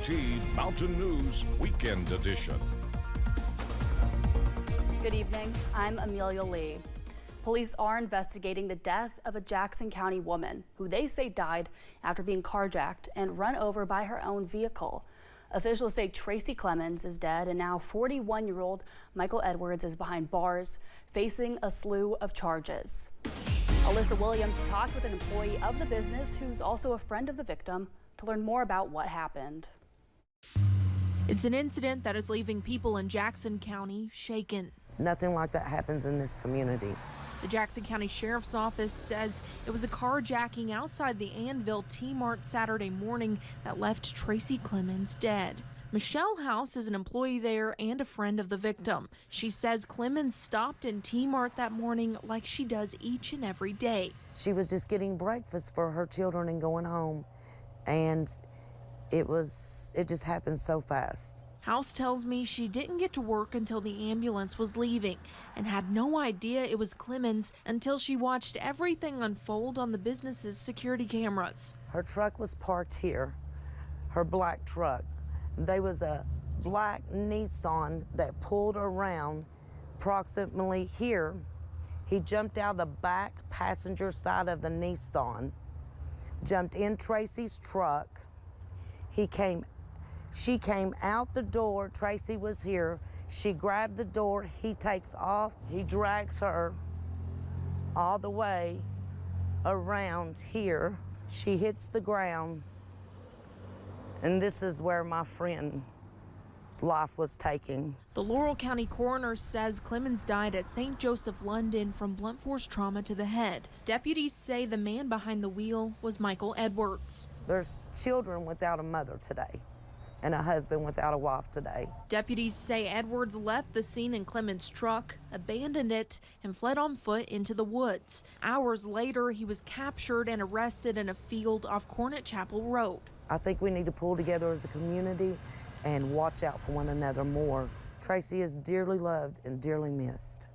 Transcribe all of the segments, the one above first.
WKYT Mountain News Weekend Edition. Good evening. I'm Amelia Lee. Police are investigating the death of a Jackson County woman who they say died after being carjacked and run over by her own vehicle. Officials say Tracy Clemens is dead, and now 41-year-old Michael Edwards is behind bars, facing a slew of charges. Alyssa Williams talked with an employee of the business who's also a friend of the victim to learn more about what happened. It's an incident that is leaving people in Jackson County shaken. Nothing like that happens in this community. The Jackson County Sheriff's Office says it was a carjacking outside the Anvil T-Mart Saturday morning that left Tracy Clemens dead. Michelle House is an employee there and a friend of the victim. She says Clemens stopped in T-Mart that morning like she does each and every day. She was just getting breakfast for her children and going home, and it just happened so fast. House tells me she didn't get to work until the ambulance was leaving and had no idea it was Clemens until she watched everything unfold on the business's security cameras. Her truck was parked here, her black truck. There was a black Nissan that pulled around approximately here. He jumped out the back passenger side of the Nissan, jumped in Tracy's truck. She came out the door. Tracy was here. She grabbed the door. He takes off. He drags her all the way around here. She hits the ground. And this is where my friend's life was taken. The Laurel County coroner says Clemens died at St. Joseph, London from blunt force trauma to the head. Deputies say the man behind the wheel was Michael Edwards. There's children without a mother today and a husband without a wife today. Deputies say Edwards left the scene in Clemens' truck, abandoned it, and fled on foot into the woods. Hours later, he was captured and arrested in a field off Cornet Chapel Road. I think we need to pull together as a community and watch out for one another more. Tracy is dearly loved and dearly missed,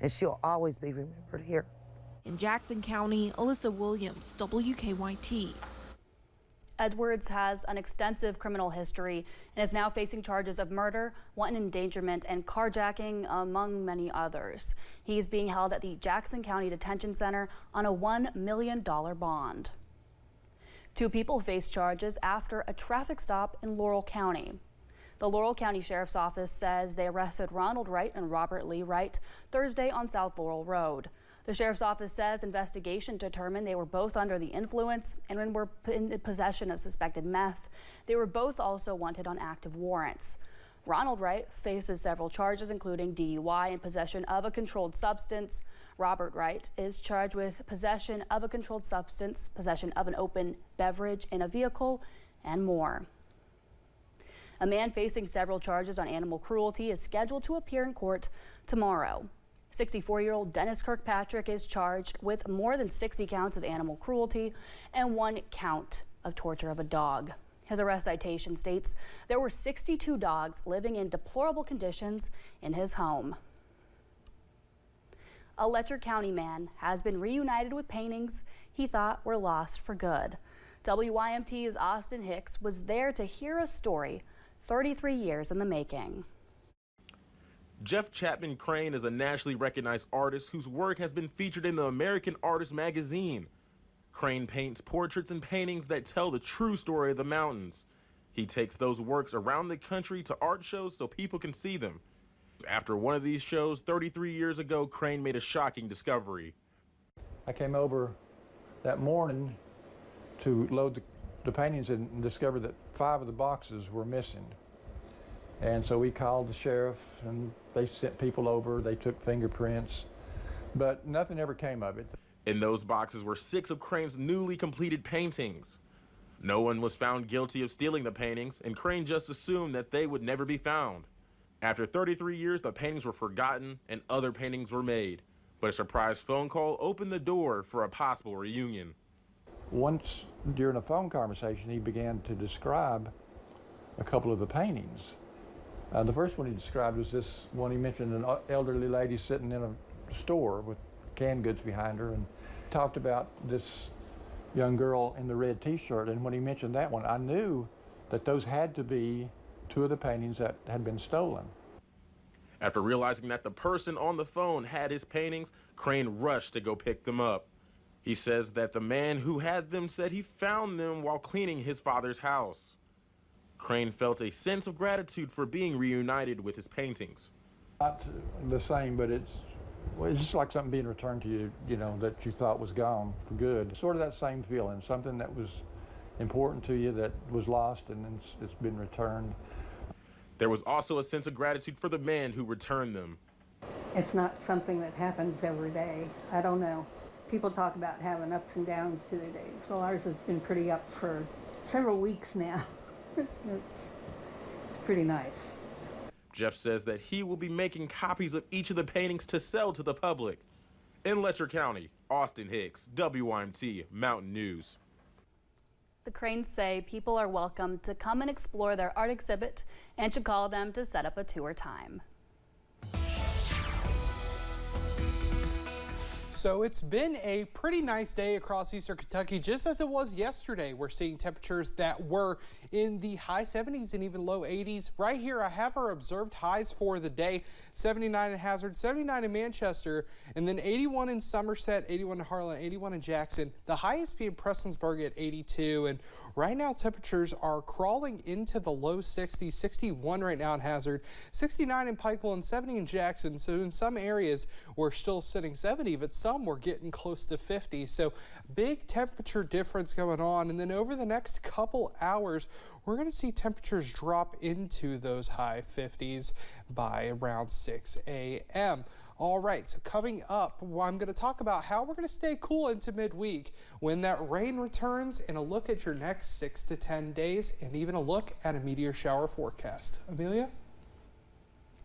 and she'll always be remembered here. In Jackson County, Alyssa Williams, WKYT. Edwards has an extensive criminal history and is now facing charges of murder, wanton endangerment, and carjacking, among many others. He's being held at the Jackson County Detention Center on a $1 million bond. 2 people face charges after a traffic stop in Laurel County. The Laurel County Sheriff's Office says they arrested Ronald Wright and Robert Lee Wright Thursday on South Laurel Road. The Sheriff's Office says investigation determined they were both under the influence and were in possession of suspected meth. They were both also wanted on active warrants. Ronald Wright faces several charges, including DUI and possession of a controlled substance. Robert Wright is charged with possession of a controlled substance, possession of an open beverage in a vehicle, and more. A man facing several charges on animal cruelty is scheduled to appear in court tomorrow. 64-year-old Dennis Kirkpatrick is charged with more than 60 counts of animal cruelty and 1 count of torture of a dog. His arrest citation states there were 62 dogs living in deplorable conditions in his home. A Letcher County man has been reunited with paintings he thought were lost for good. WYMT's Austin Hicks was there to hear a story 33 years in the making. Jeff Chapman Crane is a nationally recognized artist whose work has been featured in the American Artist magazine. Crane paints portraits and paintings that tell the true story of the mountains. He takes those works around the country to art shows so people can see them. After one of these shows 33 years ago, Crane made a shocking discovery. I came over that morning to load the paintings and discovered that 5 of the boxes were missing. And so we called the sheriff and they sent people over, they took fingerprints, but nothing ever came of it. In those boxes were 6 of Crane's newly completed paintings. No one was found guilty of stealing the paintings, and Crane just assumed that they would never be found. After 33 years, the paintings were forgotten and other paintings were made, but a surprise phone call opened the door for a possible reunion. Once during a phone conversation, he began to describe a couple of the paintings. The first one he described was this one. He mentioned an elderly lady sitting in a store with canned goods behind her, and talked about this young girl in the red t-shirt. And when he mentioned that one, I knew that those had to be two of the paintings that had been stolen. After realizing that the person on the phone had his paintings, Crane rushed to go pick them up. He says that the man who had them said he found them while cleaning his father's house. Crane felt a sense of gratitude for being reunited with his paintings. Not the same, but it's just like something being returned to you, you know, that you thought was gone for good. Sort of that same feeling, something that was important to you that was lost and it's been returned. There was also a sense of gratitude for the man who returned them. It's not something that happens every day. I don't know. People talk about having ups and downs to their days. Well, ours has been pretty up for several weeks now. It's pretty nice. Jeff says that he will be making copies of each of the paintings to sell to the public. In Letcher County, Austin Hicks, WYMT Mountain News. The Cranes say people are welcome to come and explore their art exhibit and should call them to set up a tour time. So it's been a pretty nice day across eastern Kentucky, just as it was yesterday. We're seeing temperatures that were in the high 70s and even low 80s. Right here, I have our observed highs for the day. 79 in Hazard, 79 in Manchester, and then 81 in Somerset, 81 in Harlan, 81 in Jackson. The highest being Prestonsburg at 82. And right now, temperatures are crawling into the low 60s, 61 right now in Hazard, 69 in Pikeville, and 70 in Jackson. So in some areas, we're still sitting 70, but some we're getting close to 50. So big temperature difference going on. And then over the next couple hours, we're going to see temperatures drop into those high 50s by around 6 a.m. All right, so coming up, I'm going to talk about how we're going to stay cool into midweek when that rain returns, and a look at your next 6 to 10 days, and even a look at a meteor shower forecast. Amelia?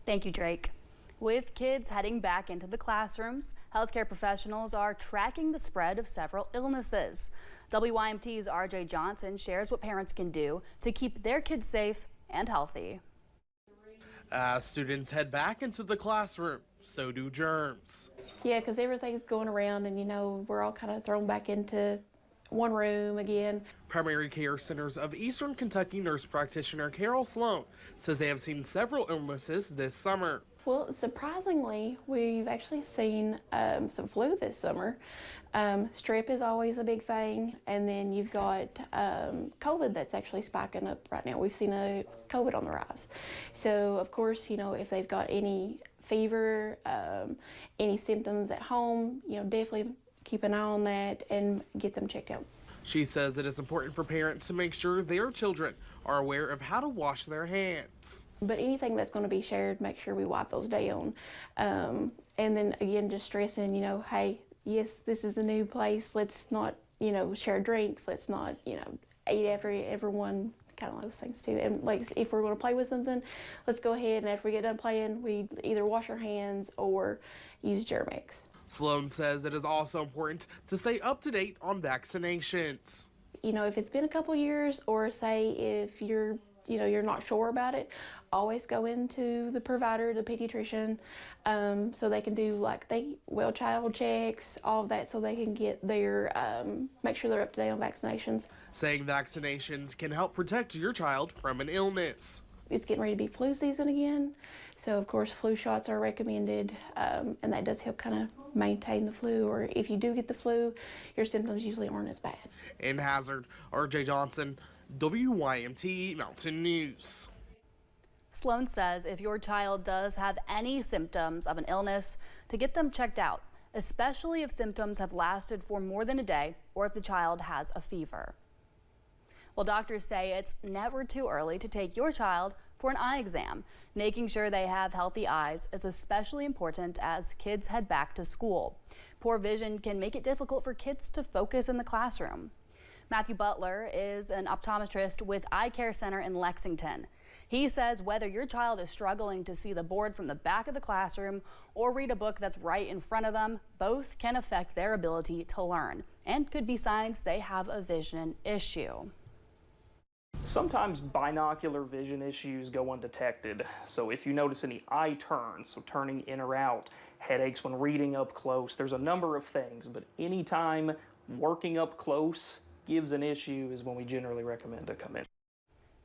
Thank you, Drake. With kids heading back into the classrooms, healthcare professionals are tracking the spread of several illnesses. WYMT's RJ Johnson shares what parents can do to keep their kids safe and healthy. As students head back into the classroom, so do germs. Yeah, because everything's going around and, you know, we're all kind of thrown back into one room again. Primary Care Centers of Eastern Kentucky nurse practitioner Carol Sloan says they have seen several illnesses this summer. Well, surprisingly, we've actually seen some flu this summer. Strep is always a big thing, and then you've got COVID that's actually spiking up right now. We've seen a COVID on the rise. So, of course, you know, if they've got any fever, any symptoms at home, you know, definitely keep an eye on that and get them checked out. She says it is important for parents to make sure their children are aware of how to wash their hands. But anything that's going to be shared, make sure we wipe those down. And then again, just stressing, you know, hey, yes, this is a new place. Let's not, you know, share drinks. Let's not, you know, eat after everyone, kind of those things too. And like, if we're going to play with something, let's go ahead and after we get done playing, we either wash our hands or use Germ-X. Sloan says it is also important to stay up to date on vaccinations. You know, if it's been a couple years, or say if you're not sure about it, always go into the provider, the pediatrician, so they can do child checks, all of that, so they can get their, make sure they're up to date on vaccinations. Saying vaccinations can help protect your child from an illness. It's getting ready to be flu season again, so of course flu shots are recommended, and that does help kind of maintain the flu, or if you do get the flu, your symptoms usually aren't as bad. In Hazard, RJ Johnson, WYMT Mountain News. Sloan says if your child does have any symptoms of an illness, to get them checked out, especially if symptoms have lasted for more than a day or if the child has a fever. Well, doctors say it's never too early to take your child for an eye exam. Making sure they have healthy eyes is especially important as kids head back to school. Poor vision can make it difficult for kids to focus in the classroom. Matthew Butler is an optometrist with Eye Care Center in Lexington. He says whether your child is struggling to see the board from the back of the classroom or read a book that's right in front of them, both can affect their ability to learn and could be signs they have a vision issue. Sometimes binocular vision issues go undetected, so if you notice any eye turns, so turning in or out, headaches when reading up close, there's a number of things, but anytime working up close gives an issue is when we generally recommend to come in.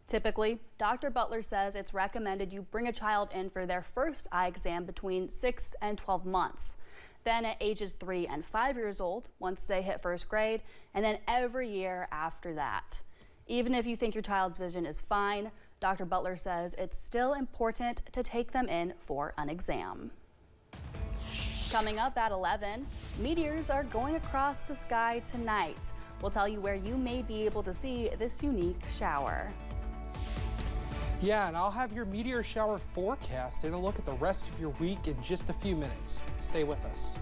Typically, Dr. Butler says it's recommended you bring a child in for their first eye exam between 6 and 12 months. Then at ages 3 and 5 years old, once they hit first grade, and then every year after that. Even if you think your child's vision is fine, Dr. Butler says it's still important to take them in for an exam. Coming up at 11, meteors are going across the sky tonight. We'll tell you where you may be able to see this unique shower. Yeah, and I'll have your meteor shower forecast and a look at the rest of your week in just a few minutes. Stay with us.